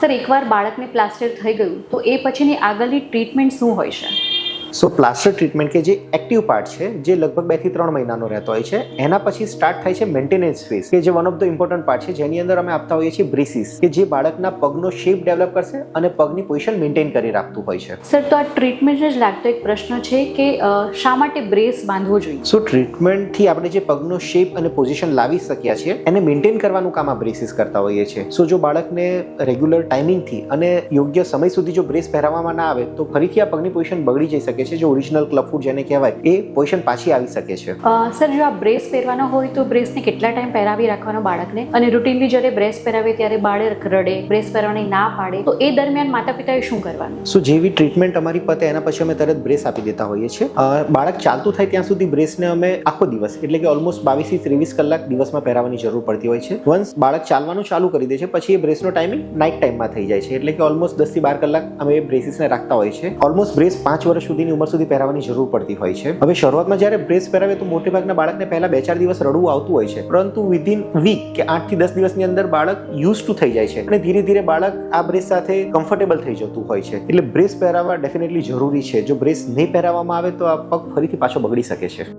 Sir, એકવાર બાળકને plaster થઈ ગયું તો એ પછીની આગળની ટ્રીટમેન્ટ શું હોય છે? સો પ્લાસ્ટર ટ્રીટમેન્ટ કે જે એક્ટિવ પાર્ટ છે, જે લગભગ 2 થી 3 મહિનાનો રહેતો હોય છે, એના પછી સ્ટાર્ટ થાય છે મેન્ટેનન્સ ફેઝ, કે જે one of the important part છે, જેની અંદર અમે આપતા હોઈએ છીએ બ્રેસીસ, કે જે બાળકના પગનો શેપ ડેવલપ કરશે અને પગની પોઝિશન મેન્ટેન કરી રાખતું હોય છે. સર, તો આ ટ્રીટમેન્ટ જ લાગતો એક પ્રશ્ન છે કે શા માટે બ્રેસ બાંધવો જોઈએ? સો ટ્રીટમેન્ટથી આપણે જે પગનો શેપ અને પોઝિશન લાવી શક્યા છીએ એને મેન્ટેન કરવાનું કામ આ બ્રેસીસ કરતા હોઈએ છીએ. સો જો બાળકને રેગ્યુલર ટાઈમિંગથી અને યોગ્ય સમય સુધી જો બ્રેસ પહેરાવવામાં ના આવે તો ફરીથી આ પગની પોઝિશન બગડી જઈ શકે છે. જે ઓરિજિનલ ક્લબ ફૂટ જેને કહેવાય એ પોઝિશન પાછી આવી શકે છે. સર, જો આ બ્રેસ પહેરવાનો હોય તો બ્રેસને કેટલા ટાઈમ પહેરાવી રાખવાનો બાળકને? અને રૂટીનલી જ્યારે બ્રેસ પહેરાવે ત્યારે બાળક રડે, બ્રેસ પહેરવાની ના પાડે તો એ દરમિયાન માતા પિતાએ શું કરવાનું? સો જેવી ટ્રીટમેન્ટ અમારી પતે એના પછી અમે તરત બ્રેસ આપી દેતા હોઈએ છીએ. બાળક ચાલતું થાય ત્યાં સુધી બ્રેસને અમે આખો દિવસ એટલે કે ઓલમોસ્ટ 22 થી 23 કલાક દિવસમાં પહેરાવવાની જરૂર પડતી હોય છે. વન્સ બાળક ચાલવાનું ચાલુ કરી દે છે પછી એ બ્રેસનો ટાઈમિંગ નાઇટ ટાઈમમાં થઈ જાય છે, એટલે કે ઓલમોસ્ટ 10 થી 12 કલાક અમે એ બ્રેસીસને રાખતા હોઈએ છીએ. ઓલમોસ્ટ બ્રેસ 5 વર્ષ સુધીની ઉંમર સુધી પહેરાવવાની જરૂર પડતી હોય છે. હવે શરૂઆતમાં જ્યારે બ્રેસ પહેરાવે તો મોટે ભાગના બાળકને પહેલા 2-4 દિવસ રડવું આવતું હોય છે, પરંતુ વિધિન વીક કે 8 થી 10 દિવસની અંદર બાળક યુઝ ટુ થઈ જાય છે અને ધીરે ધીરે બાળક આ બ્રેસ સાથે કમ્ફર્ટેબલ થઈ જતું હોય છે. એટલે બ્રેસ પહેરાવવા ડેફિનેટલી જરૂરી છે. જો બ્રેસ નહીં પહેરાવવામાં આવે તો આ પગ ફરીથી પાછો બગડી શકે છે.